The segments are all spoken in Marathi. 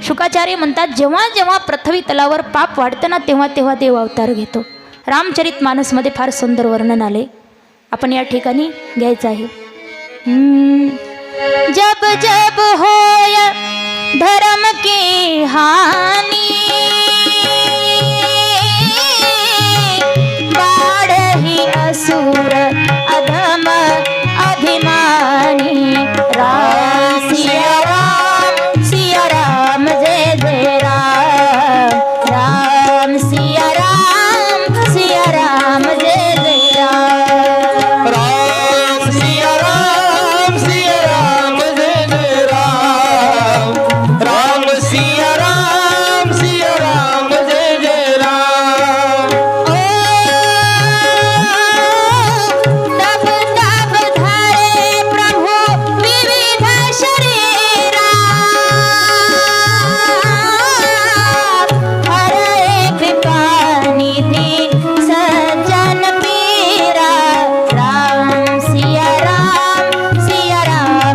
शुकाचार्य म्हणतात जेव्हा जेव्हा पृथ्वी तलावर पाप वाढतं ना तेव्हा तेव्हा देव अवतार घेतो. रामचरित मानसमध्ये फार सुंदर वर्णन आले, आपण या ठिकाणी घ्यायचं आहे. जब जब होय धर्म की हानि बाढ़हि असुर अधम अभिमानी. राम सिया राम जय जय राम. राम सिया राम जय जय राम. राम सिया राम जय जय राम. राम सिया राम जय जय राम. तब तब धरे प्रभु विविध शरीरा. हरे विपानी सज्जन पीरा. राम सिया राम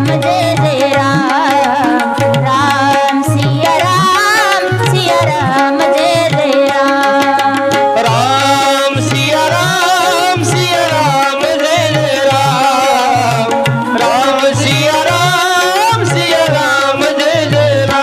जय जय राम. राम सिया राम जय जय राम. राम सिया राम जय जय राम. राम सिया राम जय जय राम.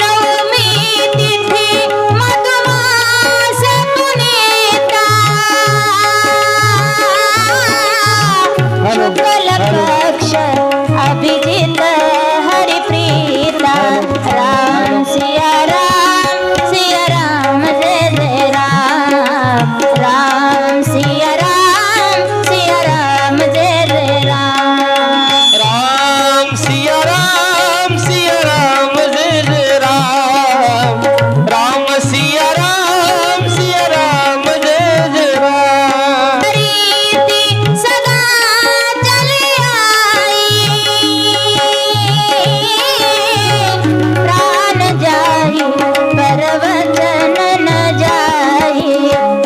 नवमी तिथि मधुमास पुनीता. शुक्ल पक्ष अभिजित हरिप्रीता. राम सिया राम जय जय राम. राम सिया राम जय जय राम. राम सिया राम जय जय राम. राम सिया राम जय जय राम. प्रीति सदा चली आई. प्राण जाहि पर वचन न जाहि.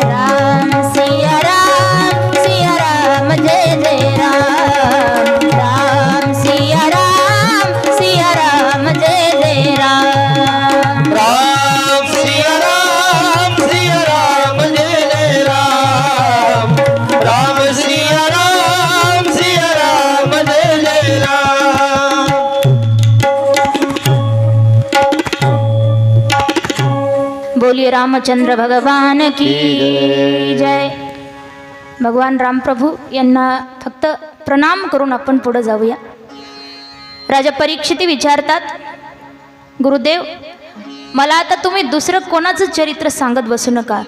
राम सिया राम जय जय राम. राम सिया राम जय जय राम. राम सिया राम जय जय राम. राम सिया राम जय जय राम. बोलिए रामचंद्र भगवान की जय. भगवान राम प्रभू यांना फक्त प्रणाम करून आपण पुढे जाऊया. राजा परीक्षित विचारतात, गुरुदेव मला आता तुम्ही दुसरं कोणाचं चरित्र सांगत बसू नका.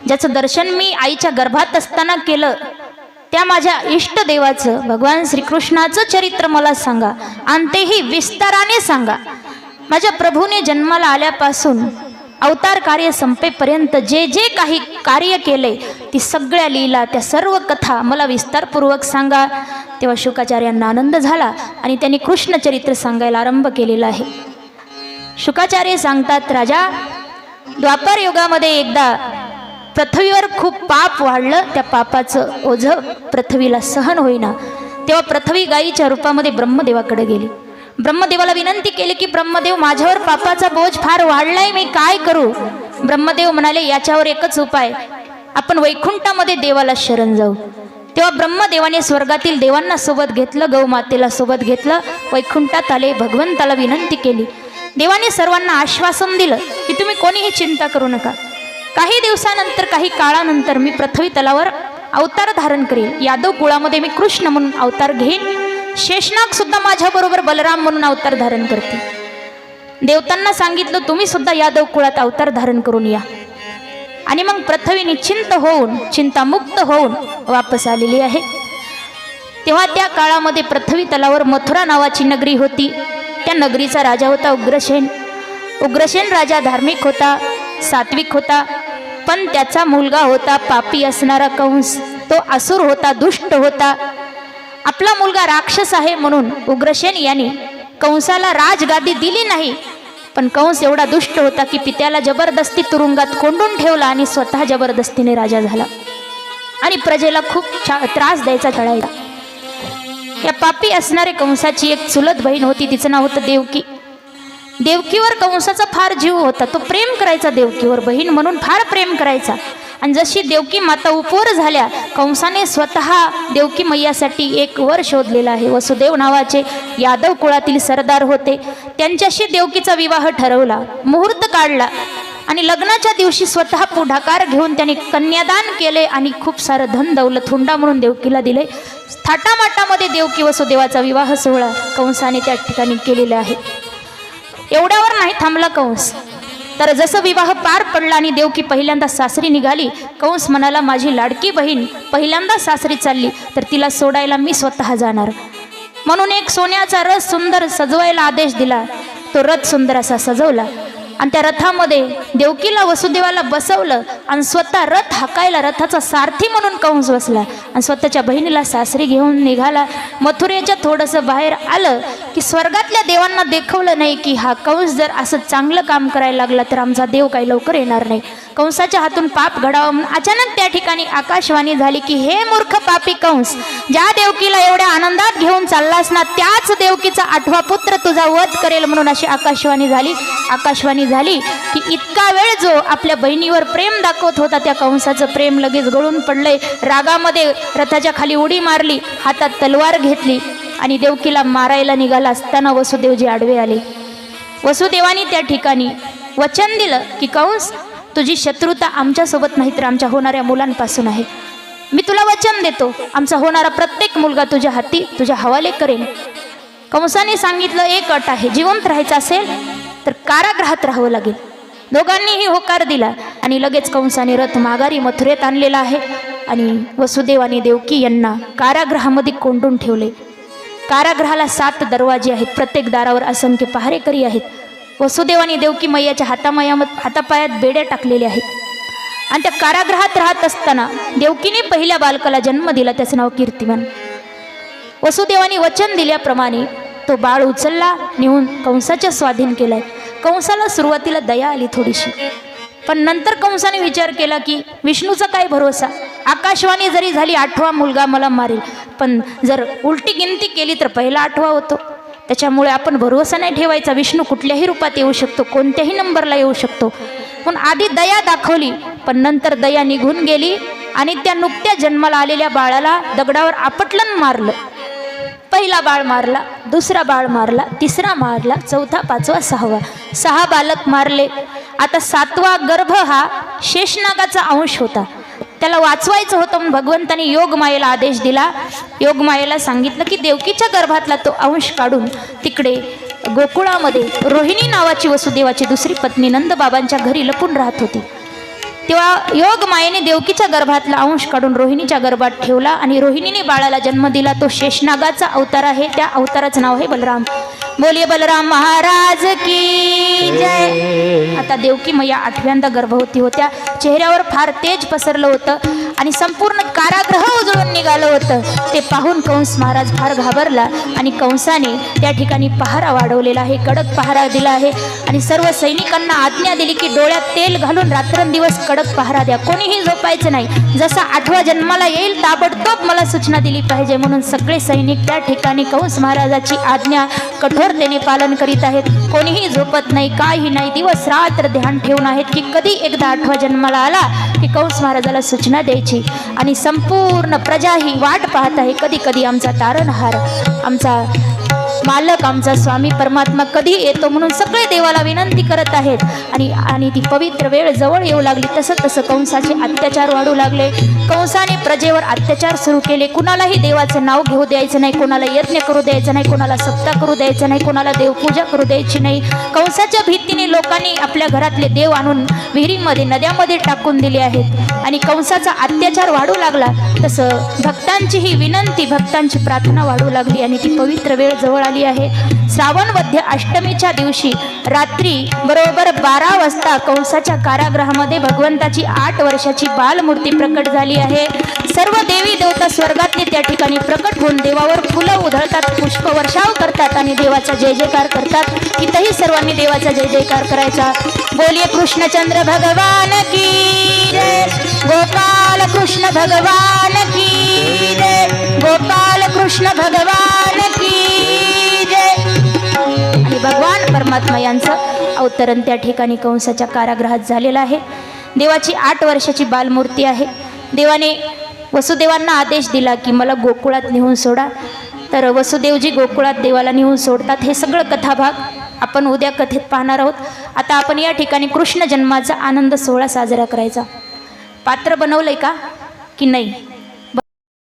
ज्याचं दर्शन मी आईच्या गर्भात असताना केलं त्या माझ्या इष्टदेवाचं भगवान श्रीकृष्णाचं चरित्र मला सांगा आणि तेही विस्ताराने सांगा. माझ्या प्रभूने जन्माला आल्यापासून अवतार कार्य संपेपर्यंत जे जे काही कार्य केले ती सगळ्या लीला त्या सर्व कथा मला विस्तारपूर्वक सांगा. तेव्हा शुकाचार्यांना आनंद झाला आणि त्यांनी कृष्ण चरित्र सांगायला आरंभ केलेला आहे. शुकाचार्य सांगतात, राजा द्वापर युगामध्ये एकदा पृथ्वीवर खूप पाप वाढलं. त्या पापाचं ओझं पृथ्वीला सहन होईना. तेव्हा पृथ्वी गायीच्या रूपामध्ये ब्रह्मदेवाकडे गेली. ब्रह्मदेवाला विनंती केली की ब्रह्मदेव माझ्यावर पापाचा बोज फार वाढलाय, मी काय करू. ब्रह्मदेव म्हणाले याच्यावर एकच उपाय, आपण वैकुंठामध्ये देवाला शरण जाऊ. तेव्हा ब्रह्मदेवाने स्वर्गातील देवांना सोबत घेतलं, गौमातेला सोबत घेतलं, वैकुंठात आले, भगवंताला विनंती केली. देवाने सर्वांना आश्वासन दिलं की तुम्ही कोणीही चिंता करू नका, काही दिवसानंतर काही काळानंतर मी पृथ्वी तलावर अवतार धारण करेल, यादव कुळामध्ये मी कृष्ण म्हणून अवतार घेईन, शेषनाग सुद्धा माझ्याबरोबर बलराम म्हणून अवतार धारण करते. देवतांना सांगितलं तुम्ही सुद्धा यादव कुळात अवतार धारण करून या. आणि मग पृथ्वी निश्चिंत होऊन चिंतामुक्त होऊन वापस आलेली आहे. तेव्हा त्या काळामध्ये पृथ्वी तलावर मथुरा नावाची नगरी होती. त्या नगरीचा राजा होता उग्रसेन. उग्रसेन राजा धार्मिक होता, सात्विक होता, पण त्याचा मुलगा होता पापी असणारा कंस. तो असुर होता, दुष्ट होता. आपला मुलगा राक्षस आहे म्हणून उग्रसेन यांनी कंसाला राजगादी दिली नाही, पण कंस एवढा दुष्ट होता की पित्याला जबरदस्ती तुरुंगात कोंडून ठेवला आणि स्वतः जबरदस्तीने राजा झाला आणि प्रजेला खूप त्रास द्यायचा ठरवला. या पापी असणारे कंसाची एक चुलत बहीण होती, तिचं नाव होतं देवकी. देवकीवर कंसाचा फार जीव होता, तो प्रेम करायचा देवकीवर, बहीण म्हणून फार प्रेम करायचा. आणि जशी देवकी माता उपवर झाल्या, कंसाने स्वतः देवकी मैयासाठी एक वर शोधलेला आहे. वसुदेव नावाचे यादव कुळातील सरदार होते, त्यांच्याशी देवकीचा विवाह ठरवला, मुहूर्त काढला आणि लग्नाच्या दिवशी स्वतः पुढाकार घेऊन त्यांनी कन्यादान केले आणि खूप सारं धन दौलत हुंडा म्हणून देवकीला दिले. थाटामाटामध्ये देवकी वसुदेवाचा विवाह सोहळा कंसाने त्या ठिकाणी केलेला आहे. एवढ्यावर नाही थांबला कंस, तर जसं विवाह पार पडला आणि देवकी पहिल्यांदा सासरी निघाली, कंस म्हणाला माझी लाडकी बहीण पहिल्यांदा सासरी चालली तर तिला सोडायला मी स्वतः जाणार. म्हणून एक सोन्याचा रथ सुंदर सजवायला आदेश दिला. तो रथ सुंदर असा सजवला आणि त्या रथामध्ये देवकीला वसुदेवाला बसवलं आणि स्वतः रथ हाकायला रथाचा सारथी म्हणून कंस बसला आणि स्वतःच्या बहिणीला सासरी घेऊन निघाला. मथुरेच्या थोडंसं बाहेर आलं की स्वर्गातल्या देवांना देखवलं नाही की हा कंस जर असं चांगलं काम करायला लागला तर आमचा देव काही लवकर येणार नाही. कंसाच्या हातून पाप घडावं म्हणून अचानक त्या ठिकाणी आकाशवाणी झाली की हे मूर्ख पापी कंस, ज्या देवकीला एवढ्या आनंदात घेऊन चाललास ना, त्याच देवकीचा 8वा पुत्र तुझा वध करेल म्हणून अशी आकाशवाणी झाली. आकाशवाणी झाली की इतका वेळ जो आपल्या बहिणीवर प्रेम दाखवत होता त्या कंसाचं प्रेम लगेच गळून पडलंय. रागामध्ये रथाच्या खाली उडी मारली, हातात तलवार घेतली आणि देवकीला मारायला निघाला असताना वसुदेवजी आडवे आले. वसुदेवानी त्या ठिकाणी वचन दिलं की कंस, तुझी शत्रुता आमच्यासोबत नाही तर आमच्या होणाऱ्या मुलांपासून आहे. मी तुला वचन देतो, आमचा होणारा प्रत्येक मुलगा तुझ्या हाती तुझ्या हवाले करेन. कंसाने सांगितलं एक अट आहे, जिवंत राहायचं असेल तर कारागृहात राहावं लागेल. दोघांनीही होकार दिला आणि लगेच कंसाने रथ माघारी मथुरेत आणलेला आहे आणि वसुदेव आणि देवकी यांना कारागृहामध्ये कोंडून ठेवले. कारागृहाला 7 दरवाजे आहेत, प्रत्येक दारावर असंख्य पहारेकरी आहेत. वसुदेव आणि देवकी मैयाच्या हातापायात बेड्या टाकलेल्या आहेत आणि त्या कारागृहात राहत असताना देवकीने पहिल्या बालकाला जन्म दिला, त्याचं नाव कीर्तिमान. वसुदेवाने वचन दिल्याप्रमाणे तो बाळ उचलला, नेऊन कंसाच्या स्वाधीन केलाय. कंसाला सुरुवातीला दया आली थोडीशी, पण नंतर कंसाने विचार केला की विष्णूचा काय भरोसा, आकाशवाणी जरी झाली 8वा मुलगा मला मारेल, पण जर उलटी गिनती केली तर पहिला 8वा होतो. त्याच्यामुळे आपण भरोसा नाही ठेवायचा, विष्णू कुठल्याही रूपात येऊ शकतो, कोणत्याही नंबरला येऊ शकतो. पण आधी दया दाखवली, पण नंतर दया निघून गेली आणि त्या नुकत्या जन्माला आलेल्या बाळाला दगडावर आपटलं मारलं. पहिला बाळ मारला, दुसरा बाळ मारला, तिसरा मारला, चौथा, 5वा, 6वा, 6 बालक मारले. आता 7वा गर्भ हा शेषनागाचा अंश होता, त्याला वाचवायचं होतं म्हणून भगवंताने योगमायेला आदेश दिला. योगमायेला सांगितलं की देवकीच्या गर्भातला तो अंश काढून तिकडे गोकुळामध्ये रोहिणी नावाची वसुदेवाची दुसरी पत्नी नंदबाबांच्या घरी लपून राहत होती. तेव्हा योगमायेने देवकीच्या गर्भातला अंश काढून रोहिणीच्या गर्भात ठेवला आणि रोहिणीने बाळाला जन्म दिला. तो शेषनागाचा अवतार आहे, त्या अवताराचं नाव आहे बलराम. बोलिये बलराम महाराज की जय. आता देवकी मैया 8व्यांदा गर्भवती होत्या. चेहऱ्यावर फार तेज पसरलं होतं आणि संपूर्ण कारागृह उजळून निघालं होतं. ते पाहून कंस महाराज फार घाबरला आणि कंसाने त्या ठिकाणी पहारा वाढवलेला आहे, कडक पहारा दिला आहे आणि सर्व सैनिकांना आज्ञा दिली की डोळ्यात तेल घालून रात्रंदिवस कडक पहारा द्या, कोणीही झोपायचं नाही. जसा 8वा जन्माला येईल ताबडतोब मला सूचना दिली पाहिजे म्हणून सगळे सैनिक त्या ठिकाणी कंस महाराजाची आज्ञा कठोरतेने पालन करीत आहेत. कोणीही झोपत नाही, काही नाही, दिवस रात्र ध्यान ठेवून आहेत की कधी एकदा 8वा जन्माला आला की कंस महाराजाला सूचना द्यायची. आणि संपूर्ण प्रजा ही वाट पाहत आहे, कधी कधी आमचा तारणहार, आमचा मालक आमचा स्वामी परमात्मा कधी येतो म्हणून सगळे देवाला विनंती करत आहेत. आणि ती पवित्र वेळ जवळ येऊ लागली. तसं कंसाचे अत्याचार वाढू लागले. कंसाने प्रजेवर अत्याचार सुरू केले. कुणालाही देवाचं नाव घेऊ द्यायचं नाही, कोणाला यज्ञ करू द्यायचं नाही, कोणाला सप्ताह करू द्यायचं नाही, कोणाला देवपूजा करू द्यायची नाही. कंसाच्या भीतीने लोकांनी आपल्या घरातले देव आणून विहिरीमध्ये नद्यामध्ये टाकून दिले आहेत. आणि कंसाचा अत्याचार वाढू लागला. तसं भक्तांची ही विनंती, भक्तांची प्रार्थना वाढू लागली आणि ती पवित्र वेळ जवळ आली आहे. श्रावण वद्य अष्टमीच्या दिवशी रात्री बरोबर 12 वाजता कंसाच्या कारागृहामध्ये भगवंताची 8 वर्षाची बालमूर्ती प्रकट झाली आहे. सर्व देवी देवता स्वर्गातले त्या ठिकाणी प्रकट होऊन देवावर फुलं उधळतात, पुष्पवर्षाव करतात आणि देवाचा जय जयकार करतात. इथंही सर्वांनी देवाचा जय जयकार करायचा. बोलिये कृष्णचंद्र भगवान की जय, गोपाल कृष्ण भगवान की जय, गोपाल कृष्ण भगवान की जय. आणि भगवान परमात्मा यांचं अवतरण त्या ठिकाणी कंसाच्या कारागृहात झालेलं आहे. देवाची 8 वर्षाची बालमूर्ती आहे. देवाने वसुदेवांना आदेश दिला की मला गोकुळात नेऊन सोडा. तर वसुदेवजी गोकुळात देवाला नेऊन सोडतात. हे सगळं कथाभाग आपण उद्या कथेत पाहणार आहोत. आता आपण या ठिकाणी कृष्ण जन्माचा आनंद सोहळा साजरा करायचा. पात्र बनवलंय का की नाही?